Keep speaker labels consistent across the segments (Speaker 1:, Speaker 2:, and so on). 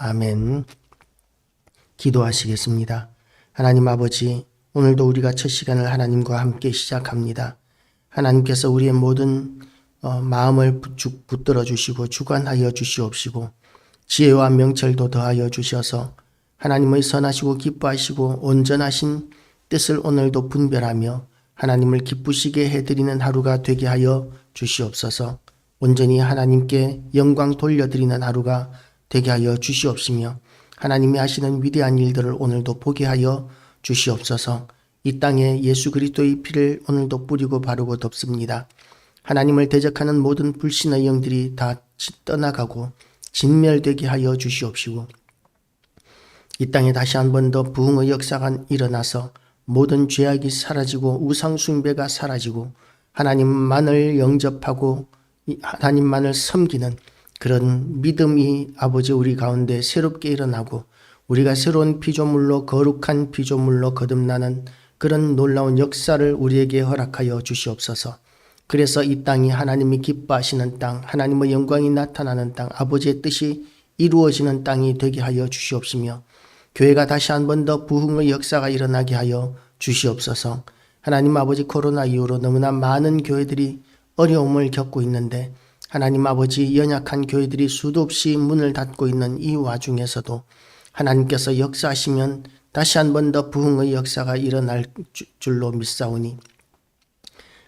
Speaker 1: 아멘. 기도하시겠습니다. 하나님 아버지, 오늘도 우리가 첫 시간을 하나님과 함께 시작합니다. 하나님께서 우리의 모든 마음을 붙들어 주시고 주관하여 주시옵시고 지혜와 명철도 더하여 주셔서 하나님의 선하시고 기뻐하시고 온전하신 뜻을 오늘도 분별하며 하나님을 기쁘시게 해드리는 하루가 되게 하여 주시옵소서. 온전히 하나님께 영광 돌려드리는 하루가 되게 하여 주시옵시며 하나님이 하시는 위대한 일들을 오늘도 보게 하여 주시옵소서. 이 땅에 예수 그리스도의 피를 오늘도 뿌리고 바르고 덮습니다. 하나님을 대적하는 모든 불신의 영들이 다 떠나가고 진멸되게 하여 주시옵시고 이 땅에 다시 한 번 더 부흥의 역사가 일어나서 모든 죄악이 사라지고 우상 숭배가 사라지고 하나님만을 영접하고 하나님만을 섬기는 그런 믿음이 아버지 우리 가운데 새롭게 일어나고 우리가 새로운 피조물로 거룩한 피조물로 거듭나는 그런 놀라운 역사를 우리에게 허락하여 주시옵소서. 그래서 이 땅이 하나님이 기뻐하시는 땅, 하나님의 영광이 나타나는 땅, 아버지의 뜻이 이루어지는 땅이 되게 하여 주시옵시며 교회가 다시 한 번 더 부흥의 역사가 일어나게 하여 주시옵소서. 하나님 아버지, 코로나 이후로 너무나 많은 교회들이 어려움을 겪고 있는데 하나님 아버지, 연약한 교회들이 수도 없이 문을 닫고 있는 이 와중에서도 하나님께서 역사하시면 다시 한 번 더 부흥의 역사가 일어날 줄로 믿사오니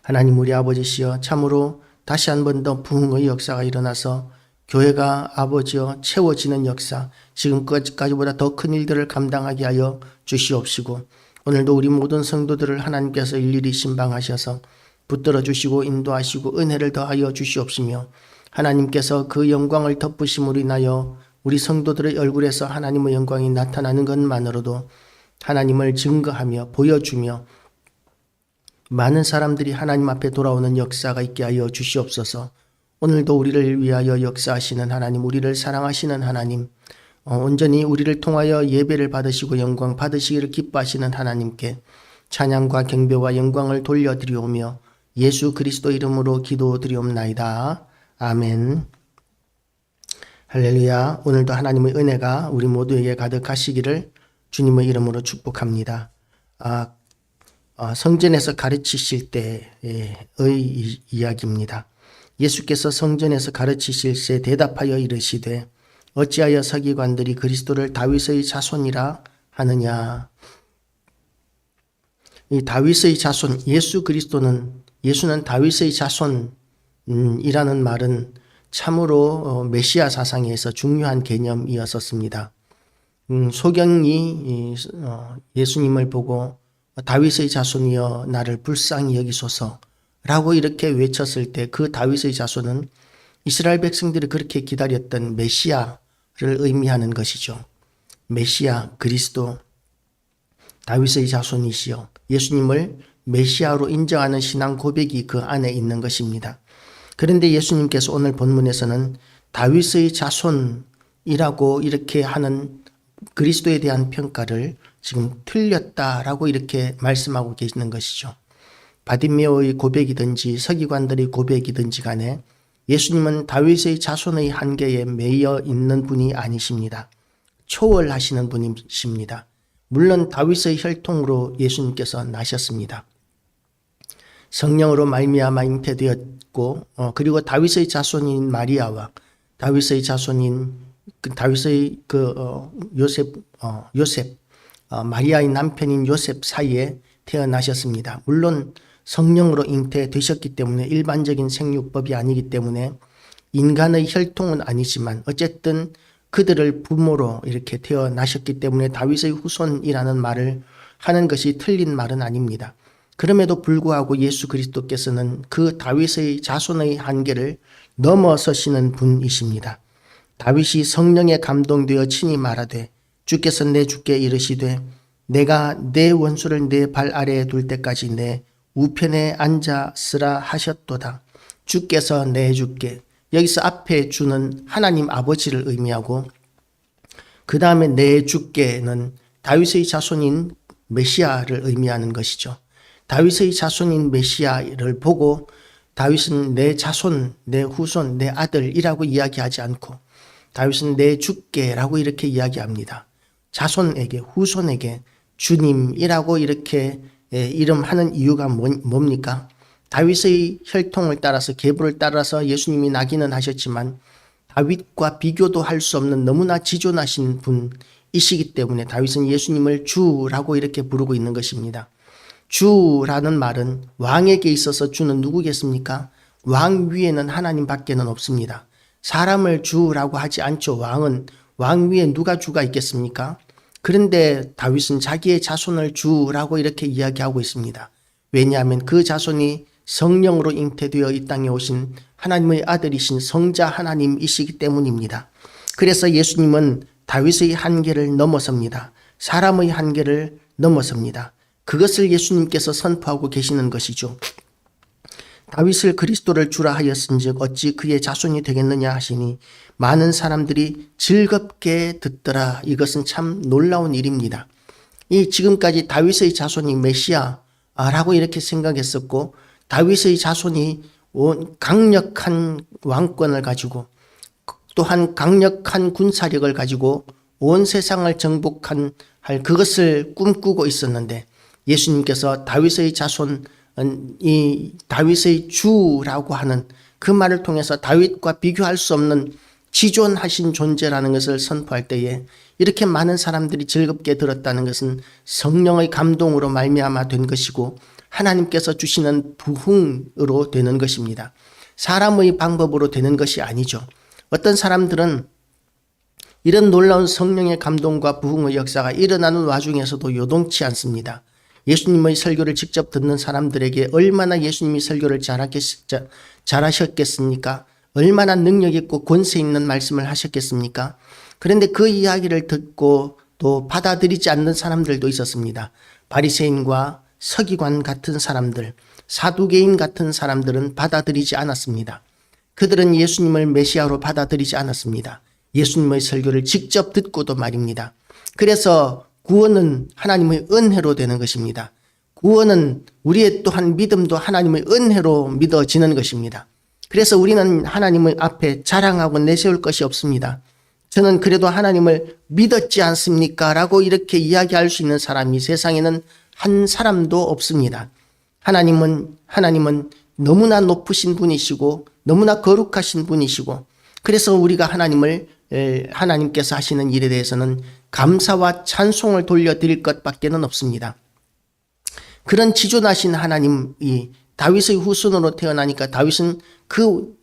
Speaker 1: 하나님 우리 아버지시여, 참으로 다시 한 번 더 부흥의 역사가 일어나서 교회가 아버지여 채워지는 역사, 지금까지보다 더 큰 일들을 감당하게 하여 주시옵시고 오늘도 우리 모든 성도들을 하나님께서 일일이 신방하셔서 붙들어 주시고 인도하시고 은혜를 더하여 주시옵시며 하나님께서 그 영광을 덮으심으로 인하여 우리 성도들의 얼굴에서 하나님의 영광이 나타나는 것만으로도 하나님을 증거하며 보여주며 많은 사람들이 하나님 앞에 돌아오는 역사가 있게 하여 주시옵소서. 오늘도 우리를 위하여 역사하시는 하나님, 우리를 사랑하시는 하나님, 온전히 우리를 통하여 예배를 받으시고 영광 받으시기를 기뻐하시는 하나님께 찬양과 경배와 영광을 돌려드리오며 예수 그리스도 이름으로 기도드리옵나이다. 아멘. 할렐루야. 오늘도 하나님의 은혜가 우리 모두에게 가득하시기를 주님의 이름으로 축복합니다. 성전에서 가르치실 때의 이야기입니다. 예수께서 성전에서 가르치실 때 대답하여 이르시되 어찌하여 서기관들이 그리스도를 다윗의 자손이라 하느냐. 이 다윗의 자손, 예수는 다윗의 자손이라는 말은 참으로 메시아 사상에서 중요한 개념이었었습니다. 소경이 예수님을 보고 다윗의 자손이여 나를 불쌍히 여기소서라고 이렇게 외쳤을 때 그 다윗의 자손은 이스라엘 백성들이 그렇게 기다렸던 메시아를 의미하는 것이죠. 메시아, 그리스도, 다윗의 자손이시여 예수님을 메시아로 인정하는 신앙 고백이 그 안에 있는 것입니다. 그런데 예수님께서 오늘 본문에서는 다윗의 자손이라고 이렇게 하는 그리스도에 대한 평가를 지금 틀렸다라고 이렇게 말씀하고 계시는 것이죠. 바디메오의 고백이든지 서기관들의 고백이든지 간에 예수님은 다윗의 자손의 한계에 매여 있는 분이 아니십니다. 초월하시는 분이십니다. 물론 다윗의 혈통으로 예수님께서 나셨습니다. 성령으로 말미암아 잉태되었고 그리고 다윗의 자손인 마리아와 다윗의 자손인 다윗의 요셉 마리아의 남편인 요셉 사이에 태어나셨습니다. 물론 성령으로 잉태되셨기 때문에 일반적인 생육법이 아니기 때문에 인간의 혈통은 아니지만 어쨌든 그들을 부모로 이렇게 태어나셨기 때문에 다윗의 후손이라는 말을 하는 것이 틀린 말은 아닙니다. 그럼에도 불구하고 예수 그리스도께서는 그 다윗의 자손의 한계를 넘어서시는 분이십니다. 다윗이 성령에 감동되어 친히 말하되 주께서 내 주께 이르시되 내가 내 원수를 내 발 아래에 둘 때까지 내 우편에 앉았으라 하셨도다. 주께서 내 주께, 여기서 앞에 주는 하나님 아버지를 의미하고 그 다음에 내 주께는 다윗의 자손인 메시아를 의미하는 것이죠. 다윗의 자손인 메시아를 보고 다윗은 내 자손, 내 후손, 내 아들이라고 이야기하지 않고 다윗은 내 주께라고 이렇게 이야기합니다. 자손에게, 후손에게 주님이라고 이렇게 이름하는 이유가 뭡니까? 다윗의 혈통을 따라서, 계보를 따라서 예수님이 나기는 하셨지만 다윗과 비교도 할 수 없는 너무나 지존하신 분이시기 때문에 다윗은 예수님을 주라고 이렇게 부르고 있는 것입니다. 주라는 말은, 왕에게 있어서 주는 누구겠습니까? 왕 위에는 하나님 밖에는 없습니다. 사람을 주라고 하지 않죠. 왕 위에 누가 주가 있겠습니까? 그런데 다윗은 자기의 자손을 주라고 이렇게 이야기하고 있습니다. 왜냐하면 그 자손이 성령으로 잉태되어 이 땅에 오신 하나님의 아들이신 성자 하나님이시기 때문입니다. 그래서 예수님은 다윗의 한계를 넘어섭니다. 사람의 한계를 넘어섭니다. 그것을 예수님께서 선포하고 계시는 것이죠. 다윗을 그리스도를 주라 하였은즉 어찌 그의 자손이 되겠느냐 하시니 많은 사람들이 즐겁게 듣더라. 이것은 참 놀라운 일입니다. 이 지금까지 다윗의 자손이 메시아라고 이렇게 생각했었고, 다윗의 자손이 강력한 왕권을 가지고 또한 강력한 군사력을 가지고 온 세상을 정복할 그것을 꿈꾸고 있었는데, 예수님께서 다윗의 자손, 이 다윗의 주라고 하는 그 말을 통해서 다윗과 비교할 수 없는 지존하신 존재라는 것을 선포할 때에 이렇게 많은 사람들이 즐겁게 들었다는 것은 성령의 감동으로 말미암아 된 것이고 하나님께서 주시는 부흥으로 되는 것입니다. 사람의 방법으로 되는 것이 아니죠. 어떤 사람들은 이런 놀라운 성령의 감동과 부흥의 역사가 일어나는 와중에서도 요동치 않습니다. 예수님의 설교를 직접 듣는 사람들에게 얼마나 예수님이 설교를 잘하셨겠습니까? 얼마나 능력 있고 권세 있는 말씀을 하셨겠습니까? 그런데 그 이야기를 듣고 또 받아들이지 않는 사람들도 있었습니다. 바리새인과 서기관 같은 사람들, 사두개인 같은 사람들은 받아들이지 않았습니다. 그들은 예수님을 메시아로 받아들이지 않았습니다. 예수님의 설교를 직접 듣고도 말입니다. 그래서 구원은 하나님의 은혜로 되는 것입니다. 구원은 우리의 또한 믿음도 하나님의 은혜로 믿어지는 것입니다. 그래서 우리는 하나님의 앞에 자랑하고 내세울 것이 없습니다. 저는 그래도 하나님을 믿었지 않습니까? 라고 이렇게 이야기할 수 있는 사람이 세상에는 한 사람도 없습니다. 하나님은 너무나 높으신 분이시고 너무나 거룩하신 분이시고, 그래서 우리가 하나님께서 하시는 일에 대해서는 감사와 찬송을 돌려드릴 것밖에는 없습니다. 그런 지존하신 하나님이 다윗의 후손으로 태어나니까 다윗은 그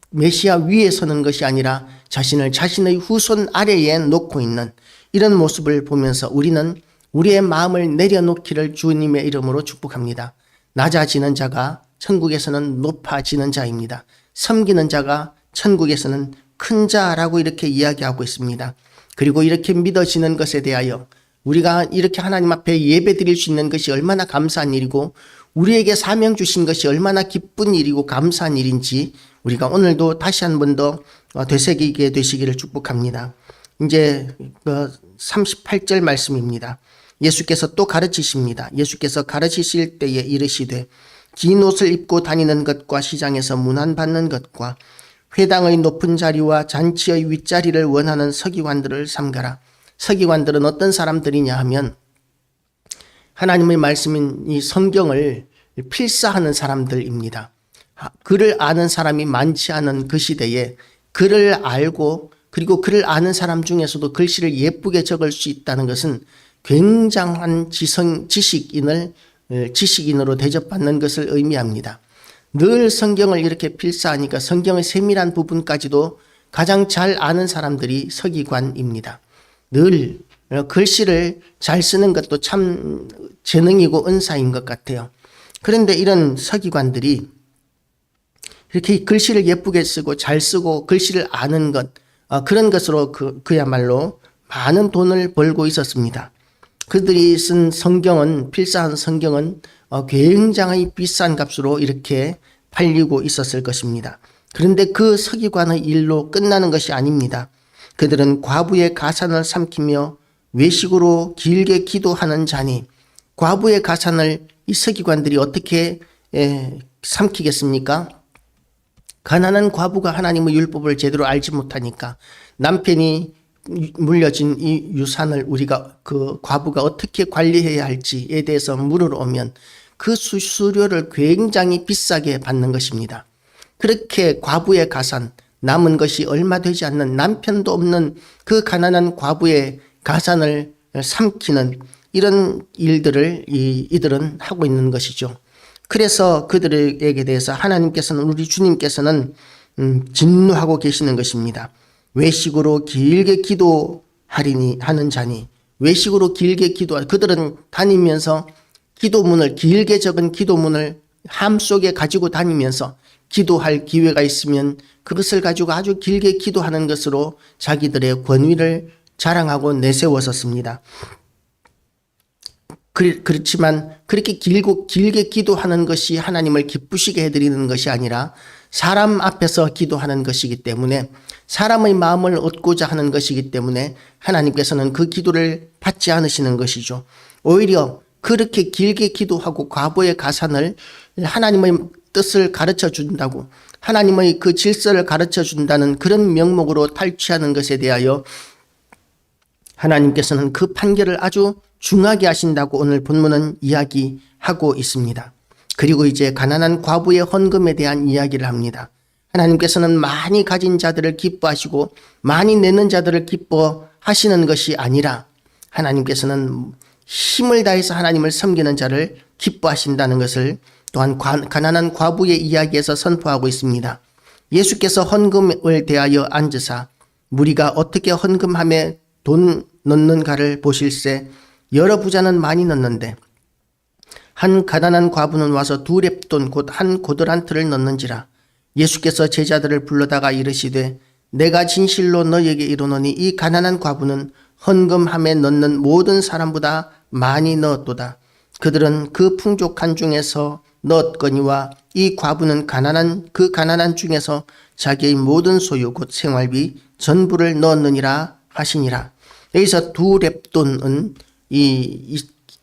Speaker 1: 메시아 위에 서는 것이 아니라 자신의 후손 아래에 놓고 있는 이런 모습을 보면서 우리는 우리의 마음을 내려놓기를 주님의 이름으로 축복합니다. 낮아지는 자가 천국에서는 높아지는 자입니다. 섬기는 자가 천국에서는 큰 자라고 이렇게 이야기하고 있습니다. 그리고 이렇게 믿어지는 것에 대하여 우리가 이렇게 하나님 앞에 예배 드릴 수 있는 것이 얼마나 감사한 일이고 우리에게 사명 주신 것이 얼마나 기쁜 일이고 감사한 일인지 우리가 오늘도 다시 한 번 더 되새기게 되시기를 축복합니다. 이제 38절 말씀입니다. 예수께서 또 가르치십니다. 예수께서 가르치실 때에 이르시되 긴 옷을 입고 다니는 것과 시장에서 문안받는 것과 회당의 높은 자리와 잔치의 윗자리를 원하는 서기관들을 삼가라. 서기관들은 어떤 사람들이냐 하면 하나님의 말씀인 이 성경을 필사하는 사람들입니다. 글을 아는 사람이 많지 않은 그 시대에 글을 알고 그리고 글을 아는 사람 중에서도 글씨를 예쁘게 적을 수 있다는 것은 굉장한 지식인으로 대접받는 것을 의미합니다. 늘 성경을 이렇게 필사하니까 성경의 세밀한 부분까지도 가장 잘 아는 사람들이 서기관입니다. 늘 글씨를 잘 쓰는 것도 참 재능이고 은사인 것 같아요. 그런데 이런 서기관들이 이렇게 글씨를 예쁘게 쓰고 잘 쓰고 글씨를 아는 것, 그런 것으로 그야말로 많은 돈을 벌고 있었습니다. 그들이 쓴 성경은, 필사한 성경은 굉장히 비싼 값으로 이렇게 팔리고 있었을 것입니다. 그런데 그 서기관의 일로 끝나는 것이 아닙니다. 그들은 과부의 가산을 삼키며 외식으로 길게 기도하는 자니, 과부의 가산을 이 서기관들이 어떻게 삼키겠습니까? 가난한 과부가 하나님의 율법을 제대로 알지 못하니까 남편이 물려진 이 유산을 우리가 그 과부가 어떻게 관리해야 할지에 대해서 물으러 오면 그 수수료를 굉장히 비싸게 받는 것입니다. 그렇게 과부의 가산, 남은 것이 얼마 되지 않는 남편도 없는 그 가난한 과부의 가산을 삼키는 이런 일들을 이들은 하고 있는 것이죠. 그래서 그들에게 대해서 하나님께서는, 우리 주님께서는 진노하고 계시는 것입니다. 외식으로 길게 기도하리니 하는 자니, 외식으로 길게 그들은 다니면서 기도문을, 길게 적은 기도문을 함 속에 가지고 다니면서 기도할 기회가 있으면 그것을 가지고 아주 길게 기도하는 것으로 자기들의 권위를 자랑하고 내세웠었습니다. 그렇지만 그렇게 길게 기도하는 것이 하나님을 기쁘시게 해드리는 것이 아니라 사람 앞에서 기도하는 것이기 때문에, 사람의 마음을 얻고자 하는 것이기 때문에 하나님께서는 그 기도를 받지 않으시는 것이죠. 오히려 그렇게 길게 기도하고 과부의 가산을 하나님의 뜻을 가르쳐 준다고, 하나님의 그 질서를 가르쳐 준다는 그런 명목으로 탈취하는 것에 대하여 하나님께서는 그 판결을 아주 중하게 하신다고 오늘 본문은 이야기하고 있습니다. 그리고 이제 가난한 과부의 헌금에 대한 이야기를 합니다. 하나님께서는 많이 가진 자들을 기뻐하시고 많이 내는 자들을 기뻐하시는 것이 아니라 하나님께서는 힘을 다해서 하나님을 섬기는 자를 기뻐하신다는 것을 또한 가난한 과부의 이야기에서 선포하고 있습니다. 예수께서 헌금을 대하여 앉으사 무리가 어떻게 헌금함에 돈 넣는가를 보실세 여러 부자는 많이 넣는데 한 가난한 과부는 와서 2렙돈 곧 한 고드란트를 넣는지라. 예수께서 제자들을 불러다가 이르시되 내가 진실로 너희에게 이르노니 이 가난한 과부는 헌금함에 넣는 모든 사람보다 많이 넣었도다. 그들은 그 풍족한 중에서 넣었거니와 이 과부는 가난한 중에서 자기의 모든 소유 곧 생활비 전부를 넣었느니라 하시니라. 여기서 2렙돈은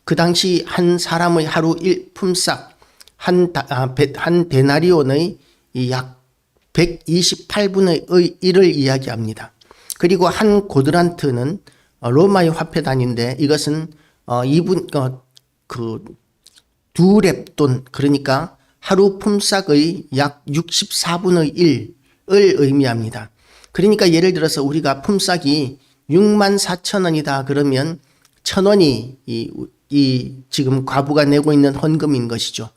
Speaker 1: 그 당시 한 사람의 하루 품삯 한 데나리온의 약 128분의 1을 이야기합니다. 그리고 한 고드란트는 로마의 화폐 단위인데 이것은 2렙돈, 그러니까 하루 품삯의 약 64분의 1을 의미합니다. 그러니까 예를 들어서 우리가 품삯이 64,000원이다 그러면 1,000원이 이 지금 과부가 내고 있는 헌금인 것이죠.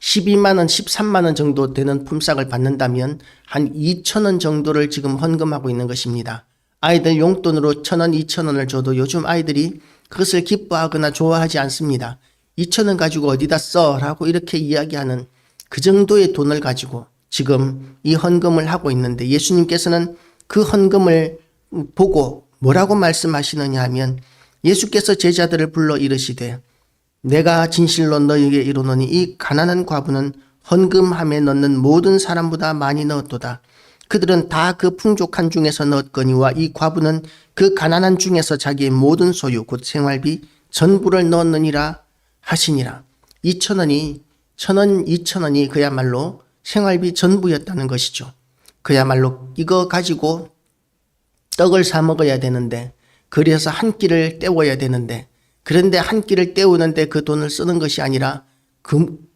Speaker 1: 12만 원, 13만 원 정도 되는 품삯을 받는다면 한 2,000원 정도를 지금 헌금하고 있는 것입니다. 아이들 용돈으로 1,000원, 2,000원을 줘도 요즘 아이들이 그것을 기뻐하거나 좋아하지 않습니다. 2,000원 가지고 어디다 써? 라고 이렇게 이야기하는 그 정도의 돈을 가지고 지금 이 헌금을 하고 있는데, 예수님께서는 그 헌금을 보고 뭐라고 말씀하시느냐 하면, 예수께서 제자들을 불러 이르시되 내가 진실로 너희에게 이르노니 이 가난한 과부는 헌금함에 넣는 모든 사람보다 많이 넣었도다. 그들은 다 그 풍족한 중에서 넣었거니와 이 과부는 그 가난한 중에서 자기의 모든 소유 곧 생활비 전부를 넣었느니라 하시니라. 2,000원이 1,000원, 2,000원이 그야말로 생활비 전부였다는 것이죠. 그야말로 이거 가지고 떡을 사 먹어야 되는데, 그래서 한 끼를 때워야 되는데, 그런데 한 끼를 때우는데 그 돈을 쓰는 것이 아니라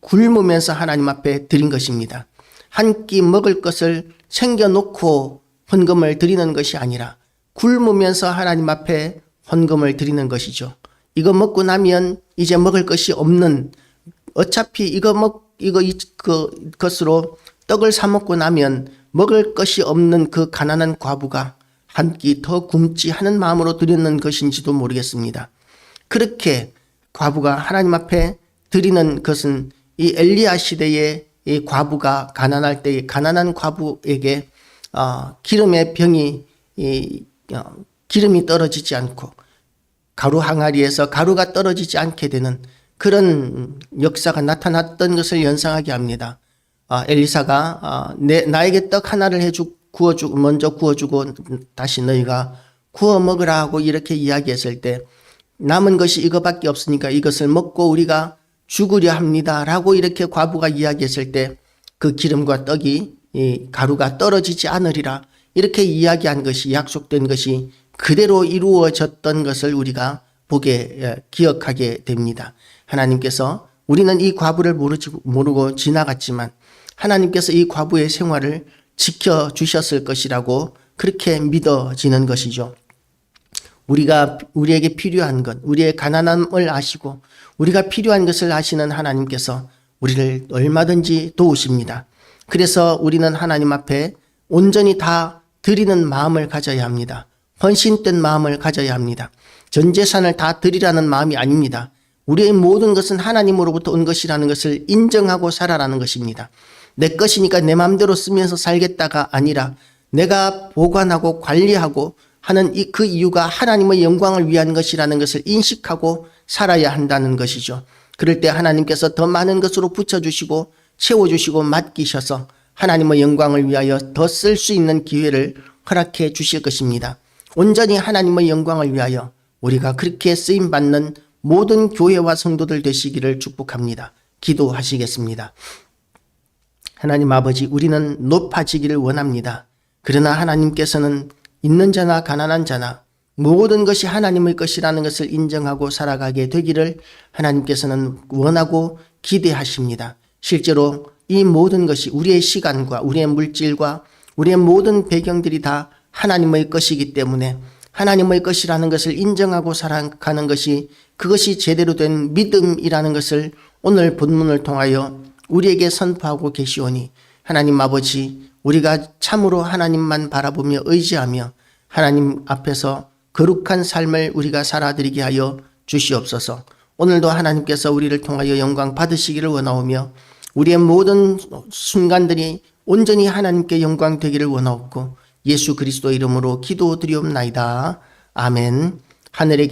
Speaker 1: 굶으면서 하나님 앞에 드린 것입니다. 한 끼 먹을 것을 챙겨놓고 헌금을 드리는 것이 아니라 굶으면서 하나님 앞에 헌금을 드리는 것이죠. 이거 먹고 나면 이제 먹을 것이 없는, 어차피 그것으로 떡을 사 먹고 나면 먹을 것이 없는 그 가난한 과부가 한 끼 더 굶지 하는 마음으로 드리는 것인지도 모르겠습니다. 그렇게 과부가 하나님 앞에 드리는 것은 이 엘리야 시대의 이 과부가 가난할 때 가난한 과부에게 기름의 병이 기름이 떨어지지 않고 가루 항아리에서 가루가 떨어지지 않게 되는 그런 역사가 나타났던 것을 연상하게 합니다. 엘리사가 나에게 떡 하나를 먼저 구워주고 다시 너희가 구워 먹으라 하고 이렇게 이야기했을 때, 남은 것이 이거밖에 없으니까 이것을 먹고 우리가 죽으려 합니다 라고 이렇게 과부가 이야기했을 때 그 기름과 떡이 가루가 떨어지지 않으리라, 이렇게 이야기한 것이, 약속된 것이 그대로 이루어졌던 것을 우리가 기억하게 됩니다. 하나님께서, 우리는 이 과부를 모르고 지나갔지만 하나님께서 이 과부의 생활을 지켜주셨을 것이라고 그렇게 믿어지는 것이죠. 우리에게 필요한 것, 우리의 가난함을 아시고 우리가 필요한 것을 아시는 하나님께서 우리를 얼마든지 도우십니다. 그래서 우리는 하나님 앞에 온전히 다 드리는 마음을 가져야 합니다. 헌신된 마음을 가져야 합니다. 전 재산을 다 드리라는 마음이 아닙니다. 우리의 모든 것은 하나님으로부터 온 것이라는 것을 인정하고 살아라는 것입니다. 내 것이니까 내 마음대로 쓰면서 살겠다가 아니라 내가 보관하고 관리하고 하는 그 이유가 하나님의 영광을 위한 것이라는 것을 인식하고 살아야 한다는 것이죠. 그럴 때 하나님께서 더 많은 것으로 붙여주시고 채워주시고 맡기셔서 하나님의 영광을 위하여 더 쓸 수 있는 기회를 허락해 주실 것입니다. 온전히 하나님의 영광을 위하여 우리가 그렇게 쓰임받는 모든 교회와 성도들 되시기를 축복합니다. 기도하시겠습니다. 하나님 아버지, 우리는 높아지기를 원합니다. 그러나 하나님께서는 있는 자나 가난한 자나 모든 것이 하나님의 것이라는 것을 인정하고 살아가게 되기를 하나님께서는 원하고 기대하십니다. 실제로 이 모든 것이 우리의 시간과 우리의 물질과 우리의 모든 배경들이 다 하나님의 것이기 때문에 하나님의 것이라는 것을 인정하고 살아가는 것이, 그것이 제대로 된 믿음이라는 것을 오늘 본문을 통하여 우리에게 선포하고 계시오니, 하나님 아버지, 우리가 참으로 하나님만 바라보며 의지하며 하나님 앞에서 거룩한 삶을 우리가 살아드리게 하여 주시옵소서. 오늘도 하나님께서 우리를 통하여 영광 받으시기를 원하오며 우리의 모든 순간들이 온전히 하나님께 영광 되기를 원하옵고 예수 그리스도 이름으로 기도드리옵나이다. 아멘. 하늘에